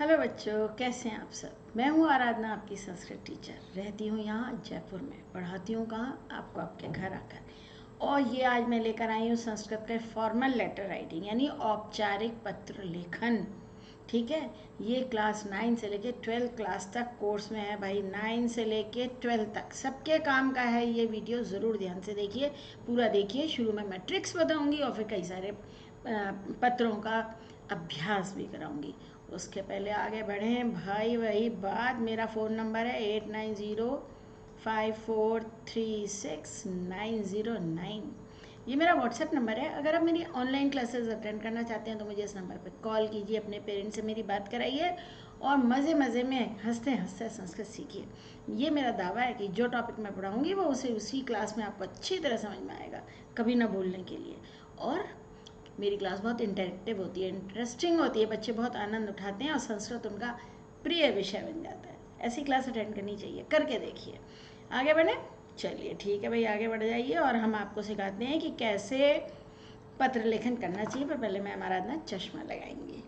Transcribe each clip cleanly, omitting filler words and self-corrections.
Hello बच्चों, कैसे हैं आप सब। मैं हूँ आराधना, आपकी संस्कृत टीचर। रहती हूँ यहाँ जयपुर में। पढ़ाती हूँ कहाँ? आपको आपके घर आकर। और ये आज मैं लेकर आई हूँ संस्कृत का फॉर्मल लेटर राइटिंग, यानी औपचारिक पत्र लेखन। ठीक है, ये क्लास 9 से लेके 12 क्लास तक कोर्स में है भाई। 9 से लेके 12 तक सबके काम का है ये वीडियो। ज़रूर ध्यान से देखिए, पूरा देखिए। शुरू में मैं ट्रिक्स बताऊँगी और फिर कई सारे पत्रों का अभ्यास भी कराऊंगी। उसके पहले आगे बढ़ें भाई। वही बात, मेरा फ़ोन नंबर है 8905436909। ये मेरा व्हाट्सएप नंबर है। अगर आप मेरी ऑनलाइन क्लासेस अटेंड करना चाहते हैं तो मुझे इस नंबर पर कॉल कीजिए, अपने पेरेंट्स से मेरी बात कराइए और मज़े मज़े में हंसते हंसते संस्कृत सीखिए। ये मेरा दावा है कि जो टॉपिक मैं पढ़ाऊँगी वो उसी क्लास में आपको अच्छी तरह समझ में आएगा, कभी ना भूलने के लिए। और मेरी क्लास बहुत इंटरेक्टिव होती है, इंटरेस्टिंग होती है, बच्चे बहुत आनंद उठाते हैं और संस्कृत उनका प्रिय विषय बन जाता है। ऐसी क्लास अटेंड करनी चाहिए, करके देखिए। आगे बढ़े, चलिए ठीक है भाई, आगे बढ़ जाइए और हम आपको सिखाते हैं कि कैसे पत्र लेखन करना चाहिए। पर पहले मैं आराधना चश्मा लगाएंगी।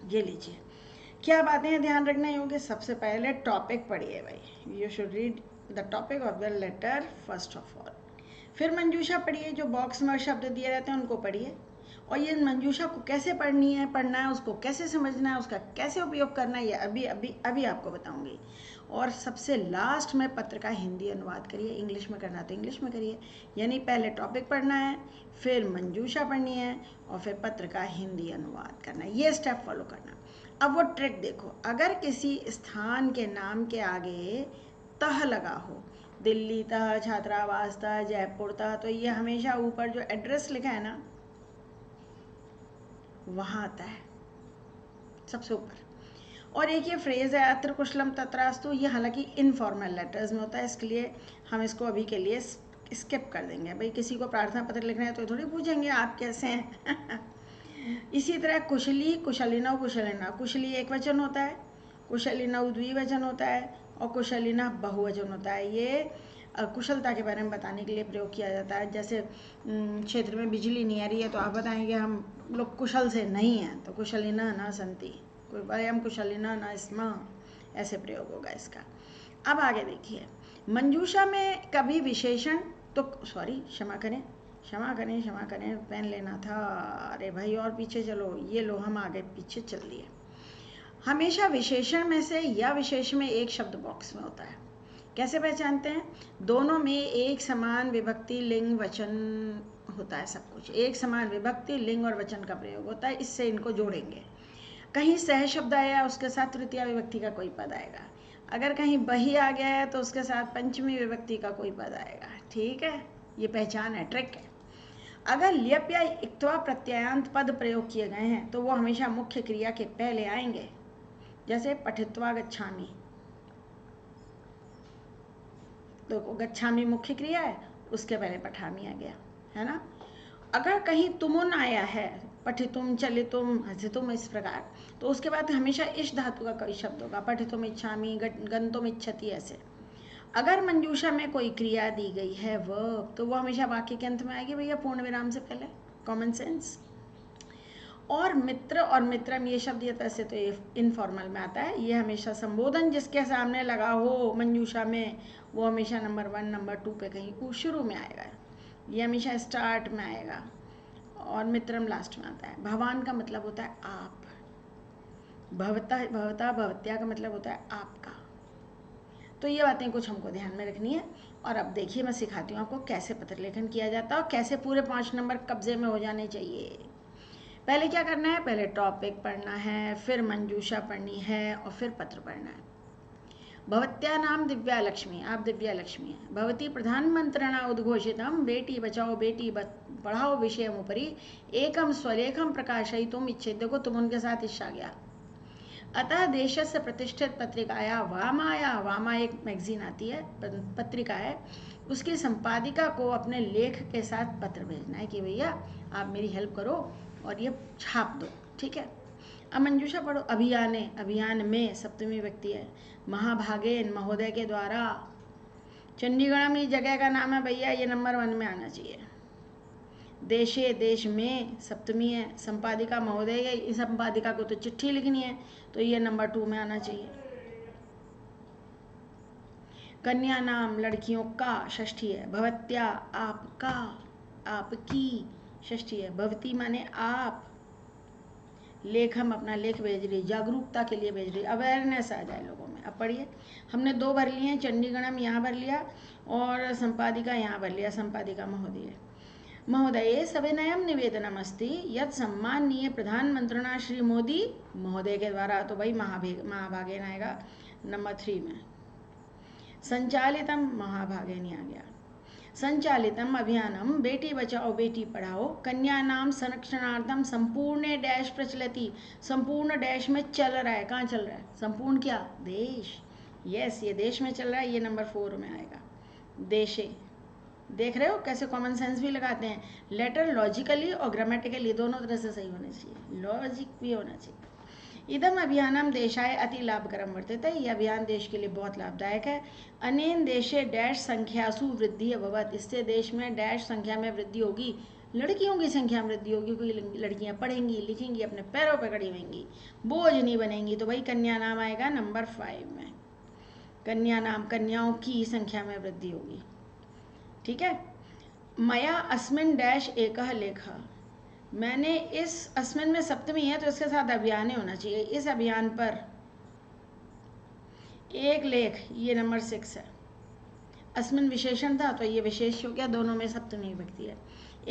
ये लीजिए। क्या बातें हैं ध्यान रखना योग्य? सबसे पहले टॉपिक पढ़िए भाई। You should read the topic of the letter first of all. फिर मंजूषा पढ़िए, जो बॉक्स में शब्द दिए रहते हैं उनको पढ़िए। और ये मंजूषा को कैसे पढ़ना है, उसको कैसे समझना है, उसका कैसे उपयोग करना है, ये अभी अभी अभी आपको बताऊंगी। और सबसे लास्ट में पत्र का हिंदी अनुवाद करिए। इंग्लिश में करना तो इंग्लिश में करिए, यानी पहले टॉपिक पढ़ना है, फिर मंजूषा पढ़नी है और फिर पत्र का हिंदी अनुवाद करना है। ये स्टेप फॉलो करना। अब वो ट्रिक देखो, अगर किसी स्थान के नाम के आगे तह लगा हो, दिल्ली तह, छात्रावास तह, जयपुर तह, तो ये हमेशा ऊपर जो एड्रेस लिखा है ना वहाँ आता है सबसे ऊपर। और एक ये फ्रेज़ है अत्र कुशलम तत्रास्तु, ये हालांकि इनफॉर्मल लेटर्स में होता है, इसके लिए हम इसको अभी के लिए स्किप कर देंगे। भाई किसी को प्रार्थना पत्र लिखना है तो थोड़ी पूछेंगे आप कैसे हैं। इसी तरह कुशली, कुशलिनव, कुशलिना। कुशली एक वचन होता है, कुशलिनव द्विवचन होता है और कुशलिना बहुवचन होता है। ये कुशलता के बारे में बताने के लिए प्रयोग किया जाता है। जैसे क्षेत्र में बिजली नहीं आ रही है तो आप बताएंगे हम लोग कुशल से नहीं हैं, तो कुशलिना न संति, वयम कुशलिना न स्म, ऐसे प्रयोग होगा इसका। अब आगे देखिए, मंजूषा में कभी विशेषण तो क्षमा करें, पेन लेना था। अरे भाई और पीछे चलो, ये लो, हम आगे पीछे चल दिए। हमेशा विशेषण में से या विशेष में एक शब्द बॉक्स में होता है। कैसे पहचानते हैं? दोनों में एक समान विभक्ति, लिंग, वचन होता है। सब कुछ एक समान विभक्ति, लिंग और वचन का प्रयोग होता है। इससे इनको जोड़ेंगे। कहीं सह शब्द आया, उसके साथ तृतीया विभक्ति का कोई पद आएगा। अगर कहीं बही आ गया है तो उसके साथ पंचमी विभक्ति का कोई पद आएगा। ठीक है, ये पहचान है, ट्रिक है। अगर ल्यप या इक्त्वा प्रत्ययांत पद प्रयोग किए गए हैं तो वो हमेशा मुख्य क्रिया के पहले आएंगे। जैसे पठित्वा गच्छामि, तो गच्छामि मुख्य क्रिया है, उसके पहले पठामि आ गया, है ना। अगर कहीं तुमुन आया है, पठितुम, चलितुम, हसितुम, इस प्रकार, तो उसके बाद हमेशा इश धातु का कोई शब्द होगा। पठितुम इच्छामि, गंतुम इच्छति, ऐसे। अगर मंजूषा में कोई क्रिया दी गई है वर्ब, तो वो हमेशा वाक्य के अंत में आएगी भैया, पूर्ण विराम से पहले। Common sense. और मित्र और मित्रम, ये शब्द ये वैसे तो ये इनफॉर्मल में आता है। ये हमेशा संबोधन जिसके सामने लगा हो मंजूषा में, वो हमेशा नंबर 1, नंबर 2 पे कहीं शुरू में आएगा। ये हमेशा स्टार्ट में आएगा और मित्रम लास्ट में आता है। भवान का मतलब होता है आप, भवता, भवता, भवत्या का मतलब होता है आपका। तो ये बातें कुछ हमको ध्यान में रखनी है। और अब देखिए, मैं सिखाती हूँ आपको कैसे पत्र लेखन किया जाता है और कैसे पूरे 5 नंबर कब्जे में हो जाने चाहिए। पहले क्या करना है? पहले टॉपिक पढ़ना है, फिर मंजूषा पढ़नी है और फिर पत्र पढ़ना है। भवत्या नाम दिव्या लक्ष्मी, आप दिव्या लक्ष्मी हैं। भवती प्रधानमंत्रिणा उद्घोषितम बेटी बचाओ बेटी पढ़ाओ विषयम उपरि एकम स्वलेखम प्रकाशयितुम इच्छेत। देखो, तुम उनके साथ इच्छा गया। अतः देशस्य प्रतिष्ठित पत्रिकाया वामाया, वामा एक मैगजीन आती है, पत्रिका है, उसकी संपादिका को अपने लेख के साथ पत्र भेजना है कि भैया आप मेरी हेल्प करो और ये छाप दो। ठीक है। अब मंजूषा पढ़ो। अभियाने, अभियान में सप्तमी व्यक्ति है। महाभागेन, महोदय के द्वारा। चंडीगढ़ में जगह का नाम है भैया, ये नंबर 1 में आना चाहिए। देशे देश में सप्तमी है, संपादिका महोदय है, इस संपादिका को तो चिट्ठी लिखनी है, तो ये नंबर 2 में आना चाहिए। कन्या नाम लड़कियों का षष्ठी है, भवत्या आपका, आपकी षष्ठी है, भवती माने आप, लेख हम अपना लेख भेज रही, जागरूकता के लिए भेज रही, अवेयरनेस आ जाए लोगों में। अब पढ़िए, हमने 2 भर लिए हैं, चंडीगढ़म यहाँ भर लिया और संपादिका यहाँ भर लिया, संपादिका महोदय। महोदये सविनयं निवेदनमस्ति यत् सम्माननीय प्रधानमंत्रिणा श्री मोदी महोदय के द्वारा, तो भाई महाभागेन आएगा नंबर 3 में। संचालितम महाभागेन आ गया। संचालितम अभियानम बेटी बचाओ बेटी पढ़ाओ कन्यानाम संरक्षणार्थम संपूर्ण डैश प्रचलति, संपूर्ण डैश में चल रहा है, कहाँ चल रहा है, संपूर्ण क्या, देश, यस ये देश में चल रहा है, ये नंबर 4 में आएगा। देशे, देख रहे हो कैसे कॉमन सेंस भी लगाते हैं, लेटर लॉजिकली और ग्रामेटिकली दोनों तरह से सही होने चाहिए, लॉजिक भी होना चाहिए। इदम अभियानम देशाय अति लाभकरम वर्तते, यह अभियान देश के लिए बहुत लाभदायक है। अनेन देशे डैश संख्यासु वृद्धि अभवत, इससे देश में डैश संख्या में वृद्धि होगी, लड़कियों की संख्या में वृद्धि होगी, क्योंकि लड़कियां पढ़ेंगी लिखेंगी, अपने पैरों पर खड़ी होंगी, बोझ नहीं बनेंगी, तो भाई कन्या नाम आएगा नंबर 5 में। कन्या नाम, कन्याओं की संख्या में वृद्धि होगी, ठीक है। मया अस्मिन डैश एकह लेखा, मैंने इस, अस्मिन में सप्तमी है तो इसके साथ अभियान होना चाहिए, इस अभियान पर एक लेख, ये नंबर 6 है। अस्मिन विशेषण था तो ये विशेष हो गया, दोनों में सप्तमी विभक्ति है।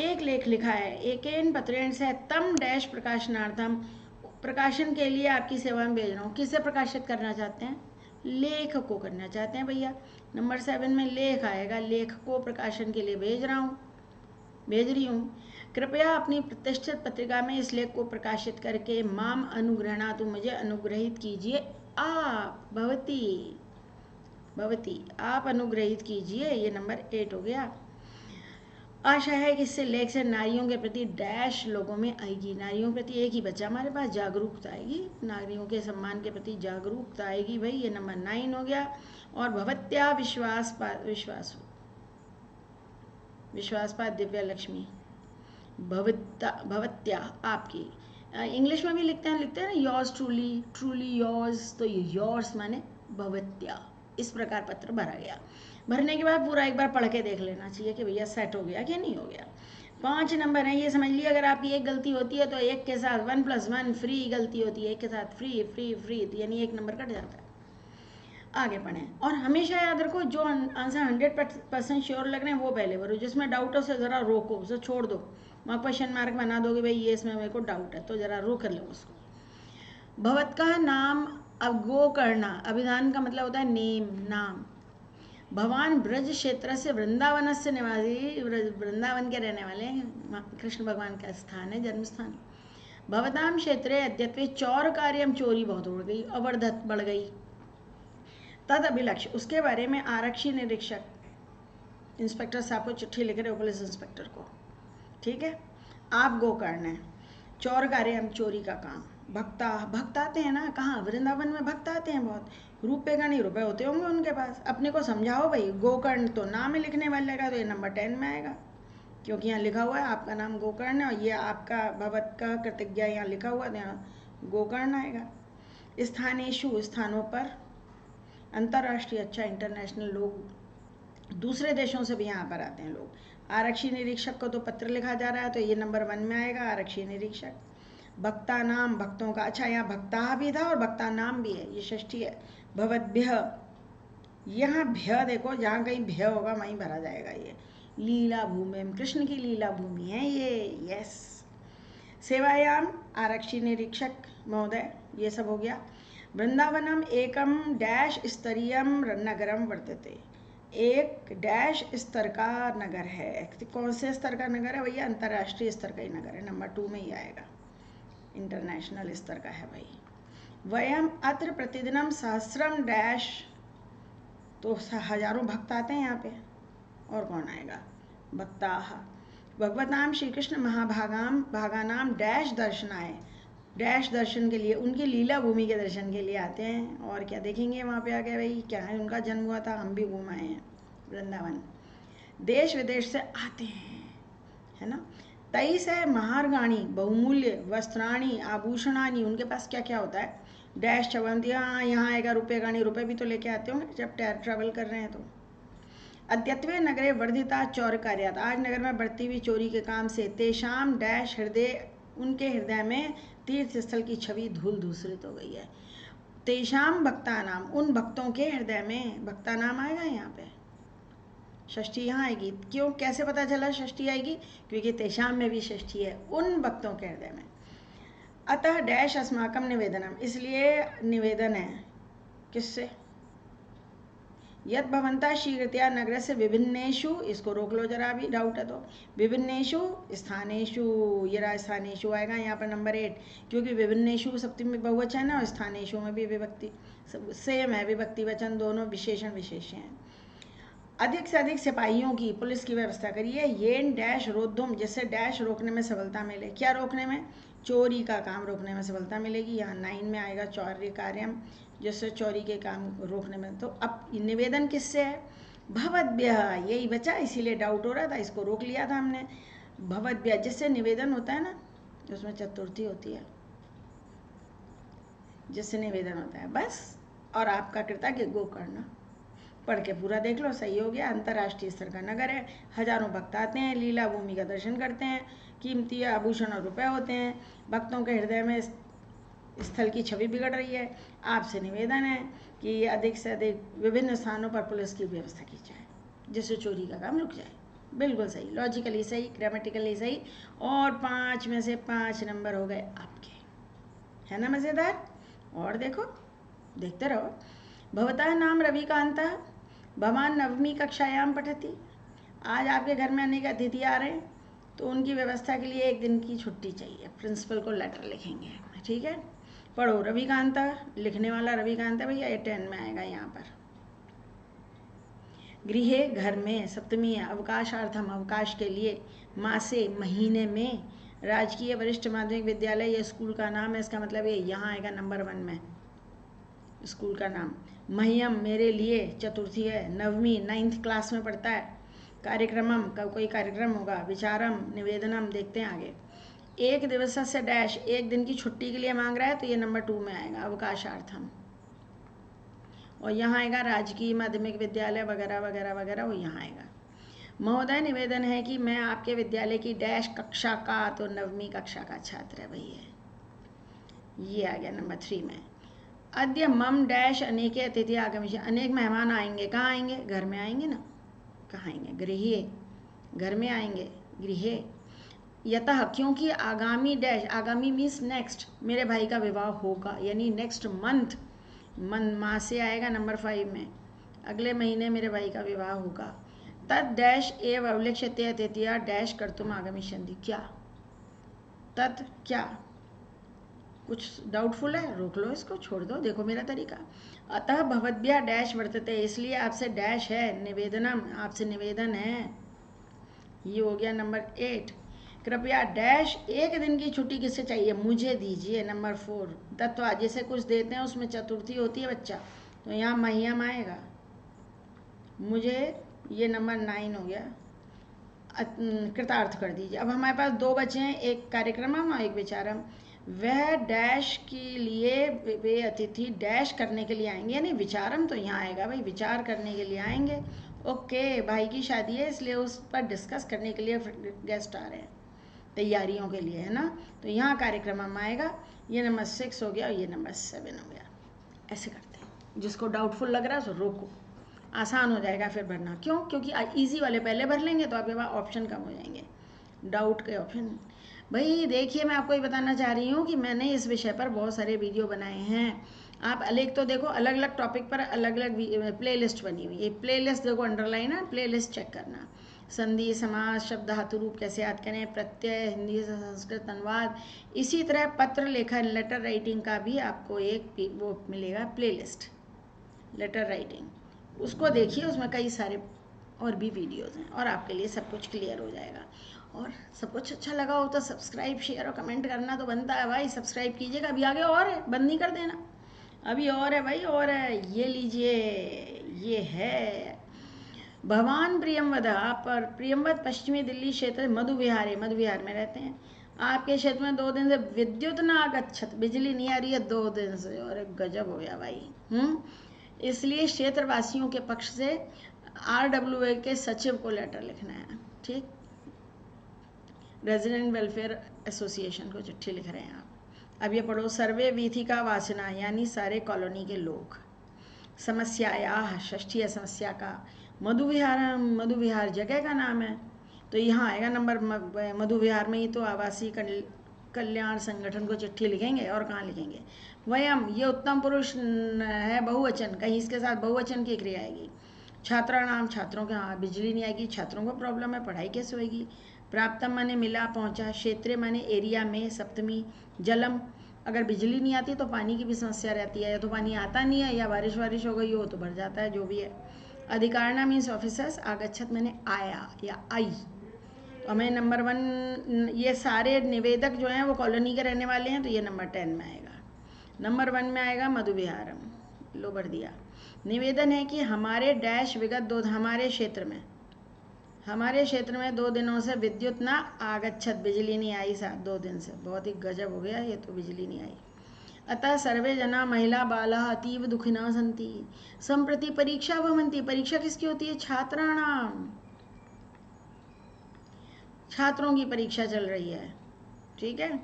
एक लेख लिखा है, एकेन पत्रेण से तम डैश प्रकाशनार्थम, प्रकाशन के लिए आपकी सेवा में भेज रहा हूँ। किसे प्रकाशित करना चाहते हैं, लेख को करना चाहते हैं भैया, नंबर 7 में लेख आएगा, लेख को प्रकाशन के लिए भेज रही हूँ। कृपया अपनी प्रतिष्ठित पत्रिका में इस लेख को प्रकाशित करके माम अनुग्रहणा, तो मुझे अनुग्रहित कीजिए, आप भवती आप अनुग्रहित कीजिए, ये नंबर 8 हो गया। आशा है कि इससे लेख से नारियों के प्रति डैश लोगों में आएगी, नारियों के प्रति एक ही बच्चा हमारे पास, जागरूकता आएगी, नारियों के सम्मान के प्रति जागरूकता आएगी भाई, ये नंबर 9 हो गया। और भवत्या विश्वासपात दिव्या लक्ष्मी, भवत्या आपकी, इंग्लिश में भी लिखते हैं ना, योर्स ट्रूली योर्स, तो ये योर्स माने भवत्या। इस प्रकार पत्र भरा गया। भरने के बाद पूरा एक बार पढ़ के देख लेना चाहिए कि भैया सेट हो गया कि नहीं हो गया। 5 नंबर हैं, ये समझ लिया, अगर आपकी एक गलती होती है तो एक के साथ 1 + 1 फ्री गलती होती है, एक के साथ फ्री, यानी 1 नंबर कट जाता है। आगे पढ़ें, और हमेशा याद रखो जो आंसर 100% श्योर लग रहे हैं वो पहले भरो, जिसमें डाउट हो उसे ज़रा रोको, उसे छोड़ दो, वहाँ क्वेश्चन मार्क बना दोगे भाई ये इसमें मेरे को डाउट है, तो ज़रा रोक लो उसको। भवत का नाम, अब गो करना, अभिधान का मतलब होता है नेम, नाम। भगवान ब्रज क्षेत्र से वृंदावन से निवासी, वृंदावन के रहने वाले हैं, कृष्ण भगवान का स्थान है, जन्म स्थान। भवताम क्षेत्रे अद्यत्वे चौर कार्यम, चोरी बहुत हो गई, अवर्धत बढ़ गई। तद अभिलक्ष्य, उसके बारे में आरक्षी निरीक्षक, इंस्पेक्टर साहब को चिट्ठी लिख रहे हो, पुलिस इंस्पेक्टर को, ठीक है। आप गोकर्ण है, चौर कार्यम चोरी का काम। भक्त आते हैं ना, कहाँ, वृंदावन में भक्त आते हैं बहुत, रुपये का नहीं रुपये होते होंगे उनके पास, अपने को समझाओ भाई। गोकर्ण तो नाम ही लिखने वाले का, तो ये नंबर 10 में आएगा, क्योंकि यहाँ लिखा हुआ है आपका नाम गोकर्ण है, और ये आपका भगवत का कृतज्ञा यहाँ लिखा हुआ है, यहाँ गोकर्ण आएगा। स्थानेशु, स्थानों पर, अंतर्राष्ट्रीय, अच्छा इंटरनेशनल, लोग दूसरे देशों से भी यहाँ पर आते हैं लोग। आरक्षी निरीक्षक को तो पत्र लिखा जा रहा है, तो ये नंबर 1 में आएगा, आरक्षी निरीक्षक। भक्ता नाम, भक्तों का, अच्छा यहाँ भक्ता भी था और भक्ता नाम भी है, ये षष्ठी है। भवद्भ्य, यहाँ भ्य देखो, जहाँ कहीं भ्य होगा वहीं भरा जाएगा। ये लीला भूमि, कृष्ण की लीला भूमि है ये, यस। सेवायाम, आरक्षी निरीक्षक महोदय, ये सब हो गया। वृंदावनम एकम डैश स्तरीयम नगरम वर्तते, एक डैश स्तर का नगर है। कौन से स्तर का नगर है भैया, अंतर्राष्ट्रीय स्तर का ही नगर है, नंबर 2 में ही आएगा, इंटरनेशनल स्तर का है भाई। वयम अत्र प्रतिदिनम सहस्रम डैश, तो हजारों भक्त आते हैं यहाँ पे, और कौन आएगा, भक्ता। भगवताम श्री कृष्ण महाभागाम भागानाम डैश दर्शनाय, डैश दर्शन के लिए, उनकी लीला भूमि के दर्शन के लिए आते हैं, और क्या देखेंगे वहाँ पे आके भाई, क्या है, उनका जन्म हुआ था, हम भी घूम आए हैं वृंदावन। देश विदेश से आते हैं, है ना। 23 है महार्गाणी बहुमूल्य वस्त्राणी आभूषणानी, उनके पास क्या क्या होता है, डैश चवंती, हाँ यहाँ आएगा रुपये गाणी, रुपये भी तो लेके आते होंगे जब ट्रैवल कर रहे हैं। तो अद्यत्वे नगरे वर्धिता चौर कार्यात, आज नगर में बढ़ती हुई चोरी के काम से तेषाम डैश हृदय, उनके हृदय में तीर्थ स्थल की छवि धूल धूसरित हो गई है। तेषाम भक्ता नाम, उन भक्तों के हृदय में, भक्ता नाम आएगा यहाँ पे, षष्ठी यहाँ आएगी। क्यों, कैसे पता चला षष्ठी आएगी, क्योंकि तेषाम में भी षष्ठी है, उन भक्तों के हृदय में। अतः डैश अस्माकम निवेदनम, इसलिए निवेदन है किससे, यद भवंता शीघ्रतया नगर से विभिन्नेषु, इसको रोक लो जरा, भी डाउट है तो, विभिन्नेषु स्थानेषु, ये स्थानेषु आएगा यहाँ पर नंबर 8, क्योंकि विभिन्नेषु सप्तमी बहुवचन है और स्थानेषु में भी विभक्ति सेम है, विभक्ति वचन दोनों विशेषण विशेष हैं। अधिक से अधिक सिपाहियों की, पुलिस की व्यवस्था करिए। ये डैश रोधुम, जिससे डैश रोकने में सफलता मिले, क्या रोकने में, चोरी का काम रोकने में सफलता मिलेगी। यहाँ 9 में आएगा चौर्य कार्यम, जिससे चोरी के काम रोकने में। तो अब निवेदन किससे है, भवद्भ्य, यही बचा, इसीलिए डाउट हो रहा था, इसको रोक लिया था हमने। भवद्भ्य जिससे निवेदन होता है ना, उसमें चतुर्थी होती है, जिससे निवेदन होता है बस। और आपका कृतज्ञ गोकर्ण, पढ़ के पूरा देख लो, सही हो गया। अंतर्राष्ट्रीय स्तर का नगर है, हजारों भक्त आते हैं, लीला भूमि का दर्शन करते हैं, कीमती आभूषण और रुपए होते हैं, भक्तों के हृदय में स्थल की छवि बिगड़ रही है। आपसे निवेदन है कि अधिक से अधिक विभिन्न स्थानों पर पुलिस की व्यवस्था की जाए, जिससे चोरी का काम रुक जाए। बिल्कुल सही, लॉजिकली सही, ग्रामेटिकली सही, और 5 में से 5 नंबर हो गए आपके, है ना मज़ेदार। और देखो, देखते रहो। भवतः नाम रविकांतः, भवान नवमी कक्षायाम पठति, आज आपके घर में अनेक अतिथि आ रहे हैं, तो उनकी व्यवस्था के लिए 1 दिन की छुट्टी चाहिए, प्रिंसिपल को लेटर लिखेंगे, ठीक है। पढ़ो, रविकांता, लिखने वाला रविकांता भैया, ये 10 में आएगा यहाँ पर। गृहे, घर में, सप्तमी है, अवकाशार्थम, अवकाश के लिए, मासे, महीने में, राजकीय वरिष्ठ माध्यमिक विद्यालय, ये स्कूल का नाम है, इसका मतलब ये यहाँ आएगा नंबर 1 में स्कूल का नाम। मह्यम, मेरे लिए, चतुर्थी है। नवमी, 9th क्लास में पढ़ता है। कार्यक्रमम, कब कोई कार्यक्रम होगा। विचारम, निवेदनम, देखते हैं आगे। 1 दिवसस्य डैश, 1 दिन की छुट्टी के लिए मांग रहा है, तो ये नंबर 2 में आएगा, अवकाशार्थम। और यहाँ आएगा राजकीय माध्यमिक विद्यालय वगैरह वगैरह वगैरह, वो यहाँ आएगा। महोदय, निवेदन है कि मैं आपके विद्यालय की डैश कक्षा का, तो 9वीं कक्षा का छात्र है भैया, ये आ गया नंबर 3 में। अद्य मम डैश अनेके अतिथि आगमिष्य, अनेक मेहमान आएंगे, कहाँ आएंगे, घर में आएंगे ना, कहाँ आएंगे, गृहे, घर में आएंगे, गृहे। यतः, क्योंकि आगामी डैश, आगामी मीन्स नेक्स्ट, मेरे भाई का विवाह होगा, यानी नेक्स्ट मंथ, माह से आएगा नंबर 5 में, अगले महीने मेरे भाई का विवाह होगा। तत् डैश एव अवलिक्ष्यते अतिथिया डैश कर्तुम आगमिष्यन्ति, क्या, तत् क्या, कुछ डाउटफुल है, रोक लो इसको, छोड़ दो, देखो मेरा तरीका। अतः भवद्भ्यः डैश वर्तते, इसलिए आपसे डैश है, निवेदनम, आपसे निवेदन है, ये हो गया नंबर 8। कृपया डैश 1 दिन की छुट्टी किससे चाहिए, मुझे दीजिए, नंबर 4। तत्वा, जैसे कुछ देते हैं उसमें चतुर्थी होती है बच्चा, तो यहाँ मह्यम आएगा, मुझे, ये नंबर 9 हो गया, कृतार्थ कर दीजिए। अब हमारे पास 2 बचे हैं, एक कार्यक्रमम और एक विचारम। वह डैश के लिए, वे अतिथि डैश करने के लिए आएंगे, यानी विचारम तो यहाँ आएगा भाई, विचार करने के लिए आएंगे। ओके, भाई की शादी है, इसलिए उस पर डिस्कस करने के लिए गेस्ट आ रहे हैं, तैयारियों के लिए, है ना। तो यहाँ कार्यक्रम आएगा, ये नंबर 6 हो गया और ये नंबर 7 हो गया। ऐसे करते हैं, जिसको डाउटफुल लग रहा है सो रोको, आसान हो जाएगा फिर भरना। क्यों, क्योंकि इजी वाले पहले भर लेंगे तो आपके पास ऑप्शन कम हो जाएंगे, डाउट के ऑप्शन। भाई देखिए, मैं आपको ये बताना चाह रही हूँ कि मैंने इस विषय पर बहुत सारे वीडियो बनाए हैं। आप अलग तो देखो, अलग अलग टॉपिक पर अलग अलग प्लेलिस्ट बनी हुई है, प्लेलिस्ट देखो, अंडरलाइन है, प्लेलिस्ट चेक करना। संधि, समास, शब्द, धातु रूप कैसे याद करें, प्रत्यय, हिंदी से संस्कृत अनुवाद, इसी तरह पत्र लेखन, लेटर राइटिंग का भी आपको एक वो मिलेगा, प्लेलिस्ट लेटर राइटिंग, उसको देखिए, उसमें कई सारे और भी वीडियोज़ हैं, और आपके लिए सब कुछ क्लियर हो जाएगा। और सब कुछ अच्छा लगा हो तो सब्सक्राइब, शेयर और कमेंट करना तो बनता है भाई, सब्सक्राइब कीजिएगा। अभी आगे और है, बंद नहीं कर देना, अभी और है भाई, और है, ये लीजिए, ये है भवान प्रियमवद, आप प्रियमवद पश्चिमी दिल्ली क्षेत्र मधु विहार में रहते हैं। आपके क्षेत्र में 2 दिन से विद्युत न आगच्छत, बिजली नहीं आ रही है 2 दिन से। और गजब हो गया भाई। इसलिए क्षेत्रवासियों के पक्ष से RWA के सचिव को लेटर लिखना है। ठीक, रेजिडेंट वेलफेयर एसोसिएशन को चिट्ठी लिख रहे हैं आप। अब ये पढ़ो, सर्वे वीथिका वासना, यानी सारे कॉलोनी के लोग। समस्याया, षष्ठी समस्या का। मधु विहार जगह का नाम है, तो यहाँ आएगा नंबर। मधु विहार में ही तो आवासीय कल्याण संगठन को चिट्ठी लिखेंगे, और कहाँ लिखेंगे। वयम, ये उत्तम पुरुष है बहुवचन, कहीं इसके साथ बहुवचन की क्रिया आएगी। छात्रा नाम, छात्रों के, हाँ बिजली नहीं आएगी, छात्रों को प्रॉब्लम है, पढ़ाई कैसे होगी। प्राप्तम माने मिला, पहुँचा। क्षेत्र माने एरिया में, सप्तमी। जलम, अगर बिजली नहीं आती तो पानी की भी समस्या रहती है, या तो पानी आता नहीं है, या बारिश हो गई हो तो भर जाता है, जो भी है। अधिकारणा मीन्स ऑफिसर्स। आगच्छत मैंने आया या आई। तो हमें नंबर 1, ये सारे निवेदक जो हैं वो कॉलोनी के रहने वाले हैं, तो ये नंबर 10 में आएगा। नंबर 1 में आएगा मधु विहारम, लो भर दिया। निवेदन है कि हमारे डैश विगत 2, हमारे क्षेत्र में 2 दिनों से विद्युत ना आगच्छत, बिजली नहीं आई 2 दिन से। बहुत ही गजब हो गया ये तो, बिजली नहीं आई। अतः सर्वे जना महिला बाला अतीव दुखिना सन्ति। संप्रति परीक्षा भवन्ति, परीक्षा किसकी होती है, छात्राणाम, छात्रों की परीक्षा चल रही है। ठीक है,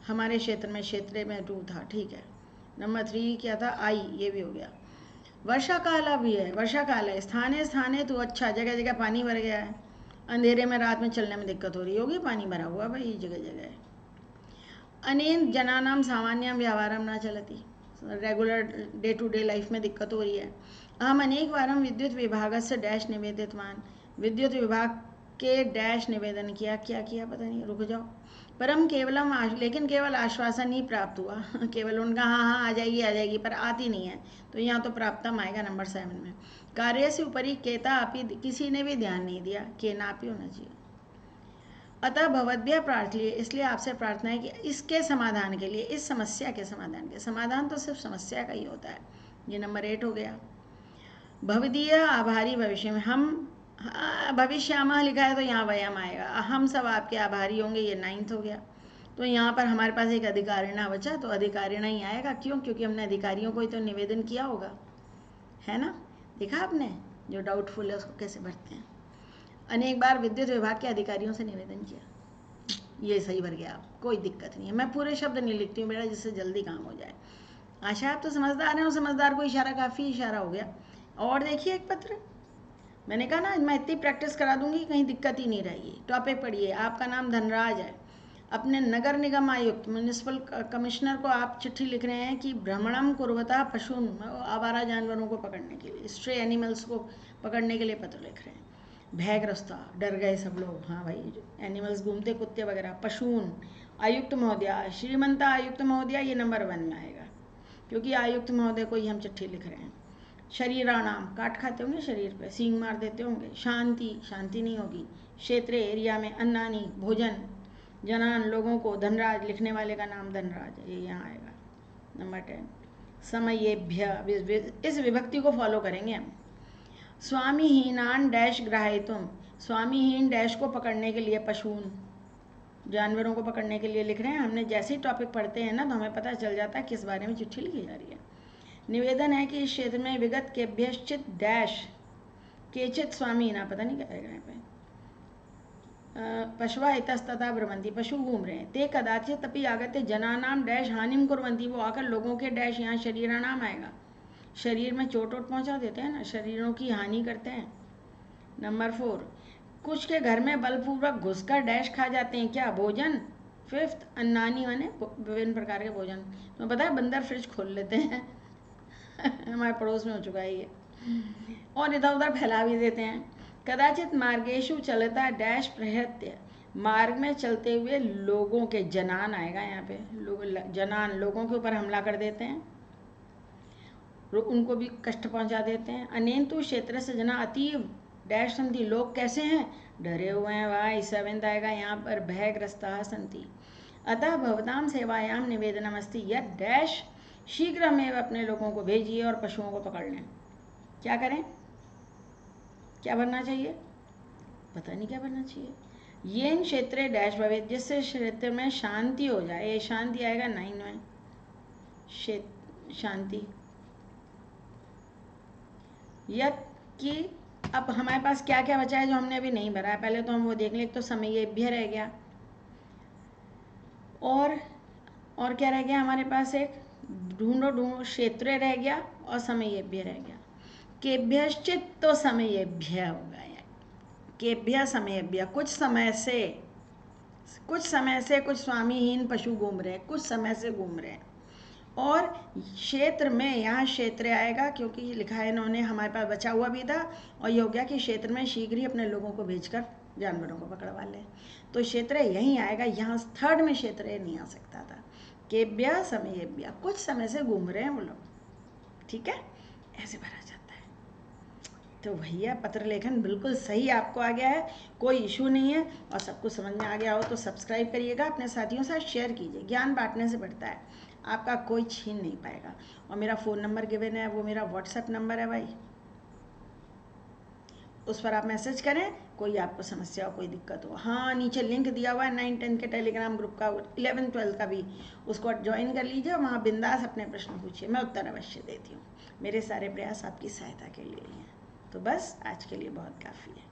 हमारे क्षेत्र में 2 था। ठीक है, नंबर 3 क्या था, आई, ये भी हो गया। वर्षा काल भी है, वर्षा काल है। स्थाने तो अच्छा, जगह जगह पानी भर गया है, अंधेरे में रात में चलने में दिक्कत हो रही होगी, पानी भरा हुआ भाई जगह जगह। अनेन जनानाम सामान्यम व्यवहारम न चलती, regular day to day life में दिक्कत हो रही है। हम अनेक बार हम विद्युत विभाग से डैश निवेदितवान, विद्युत विभाग के डैश निवेदन किया, क्या किया पता नहीं, रुक जाओ। परम केवलम, लेकिन केवल आश्वासन ही प्राप्त हुआ। केवल उनका हाँ आ जाएगी, पर आती नहीं है। तो यहाँ तो प्राप्तम आएगा नंबर 7 में। कार्य से ऊपरी केता अपी, किसी ने भी ध्यान नहीं दिया, केना अपी होना चाहिए। अतः भवद्भ्य प्रार्थी, इसलिए आपसे प्रार्थना है कि इसके समाधान के लिए, इस समस्या के समाधान के, समाधान तो सिर्फ समस्या का ही होता है। ये नंबर 8 हो गया। भवदीय आभारी भविष्य में, हम भविष्यामः लिखा है तो यहाँ वयम आएगा, हम सब आपके आभारी होंगे, ये 9th हो गया। तो यहाँ पर हमारे पास एक अधिकारिणा बचा, तो अधिकारिणा ही आएगा। क्यों, क्योंकि हमने अधिकारियों को ही तो निवेदन किया होगा, है ना। देखा आपने, जो डाउटफुल है उसको कैसे भरते हैं। अनेक बार विद्युत विभाग के अधिकारियों से निवेदन किया, ये सही भर गया आप, कोई दिक्कत नहीं है। मैं पूरे शब्द नहीं लिखती हूँ बेटा, जिससे जल्दी काम हो जाए। आशा आप तो समझदार हैं, और समझदार को इशारा काफ़ी इशारा हो गया। और देखिए एक पत्र, मैंने कहा ना मैं इतनी प्रैक्टिस करा दूंगी कहीं दिक्कत ही नहीं रहेगी। टॉपिक पढ़िए, आपका नाम धनराज है, अपने नगर निगम आयुक्त म्यूनिसिपल कमिश्नर को आप चिट्ठी लिख रहे हैं कि भ्रमणम कुर्वता पशुन, आवारा जानवरों को पकड़ने के लिए, स्ट्रे एनिमल्स को पकड़ने के लिए पत्र लिख रहे हैं। भयग्रस्ता, डर गए सब लोग, हाँ भाई एनिमल्स घूमते, कुत्ते वगैरह। पशून, आयुक्त महोदया, श्रीमंता आयुक्त महोदया, ये नंबर 1 में आएगा, क्योंकि आयुक्त महोदय को ही हम चिट्ठी लिख रहे हैं। शरीराणाम, काट खाते होंगे शरीर पे, सींग मार देते होंगे। शांति, शांति नहीं होगी। क्षेत्र एरिया में। अन्नानी, भोजन। जनान, लोगों को। धनराज, लिखने वाले का नाम धनराज है, ये यहाँ आएगा नंबर 10। समयेभ्य, इस विभक्ति को फॉलो करेंगे हम। स्वामीहीनान डैश ग्राहितुम, स्वामीहीन डैश को पकड़ने के लिए, पशून, जानवरों को पकड़ने के लिए लिख रहे हैं। हमने जैसे ही टॉपिक पढ़ते हैं ना, तो हमें पता चल जाता है किस बारे में चिट्ठी लिखी जा रही है। निवेदन है कि इस क्षेत्र में विगत केभ्यश्चित डैश केचित स्वामी ना, पता नहीं क्या आएगा यहाँ पे, पशवा इतस्तता भ्रमंती, पशु घूम रहे हैं। ते कदाचित अपि आगत्य जनानाम डैश हानिम कुर्वन्ति, वो आकर लोगों के डैश, यहाँ शरीरानाम आएगा, शरीर में चोट वोट पहुँचा देते हैं ना, शरीरों की हानि करते हैं। नंबर 4, कुछ के घर में बलपूर्वक घुसकर डैश खा जाते हैं, क्या, भोजन। 5th, अन्नानी माने विभिन्न प्रकार के भोजन। तो पता है बंदर फ्रिज खोल लेते हैं हमारे पड़ोस में हो चुका है ये, और इधर उधर फैला भी देते हैं। कदाचित मार्गेशु चलता डैश प्रहत्य, मार्ग में चलते हुए लोगों के, जनान आएगा यहाँ पे, जनान, लोगों के ऊपर हमला कर देते हैं, उनको भी कष्ट पहुँचा देते हैं। अनेन्तु क्षेत्र से जना अतीव डैश संति, लोग कैसे हैं, डरे हुए हैं भाई। 7th आएगा यहाँ पर, भयग्रस्ता संति। अतः भवताम सेवायाम निवेदनमस्ति यद डैश, शीघ्र में अपने लोगों को भेजिए और पशुओं को पकड़ लें। क्या करें, क्या भरना चाहिए, पता नहीं क्या भरना चाहिए। येन क्षेत्रे डैश भवेत, जिससे क्षेत्र में शांति हो जाए, ये शांति आएगा 9 में, शांति। यत कि अब हमारे पास क्या क्या बचा है जो हमने अभी नहीं भरा है, पहले तो हम वो देख लें। एक तो समयेभ्य रह गया, और क्या रह गया हमारे पास, एक ढूंढो क्षेत्र रह गया और समयेभ्य रह गया। केभ्यश्चित तो समयेभ्य होगा, केभ्य समयेभ्य, कुछ समय से कुछ स्वामीहीन पशु घूम रहे हैं, कुछ समय से घूम रहे हैं। और क्षेत्र में यहाँ क्षेत्र आएगा क्योंकि लिखा है इन्होंने, हमारे पास बचा हुआ भी था, और ये हो गया कि क्षेत्र में शीघ्र ही अपने लोगों को भेजकर जानवरों को पकड़वा ले, तो क्षेत्र यहीं आएगा। यहाँ थर्ड में क्षेत्र नहीं आ सकता था। केभ्य समयेभ्य, कुछ समय से घूम रहे हैं वो लोग, ठीक है, ऐसे भरा जाता है। तो भैया पत्र लेखन बिल्कुल सही आपको आ गया है, कोई इशू नहीं है, और सब कुछ समझ में आ गया हो तो सब्सक्राइब करिएगा, अपने साथियों से शेयर कीजिए। ज्ञान बांटने से बढ़ता है, आपका कोई छीन नहीं पाएगा। और मेरा फ़ोन नंबर गिवन है, वो मेरा व्हाट्सएप नंबर है भाई, उस पर आप मैसेज करें, कोई आपको समस्या हो, कोई दिक्कत हो। हाँ, नीचे लिंक दिया हुआ है 9-10 के टेलीग्राम ग्रुप का, 11-12 का भी, उसको ज्वाइन कर लीजिए, वहाँ बिंदास अपने प्रश्न पूछिए, मैं उत्तर अवश्य देती हूँ। मेरे सारे प्रयास आपकी सहायता के लिए ही हैं। तो बस आज के लिए बहुत काफ़ी है।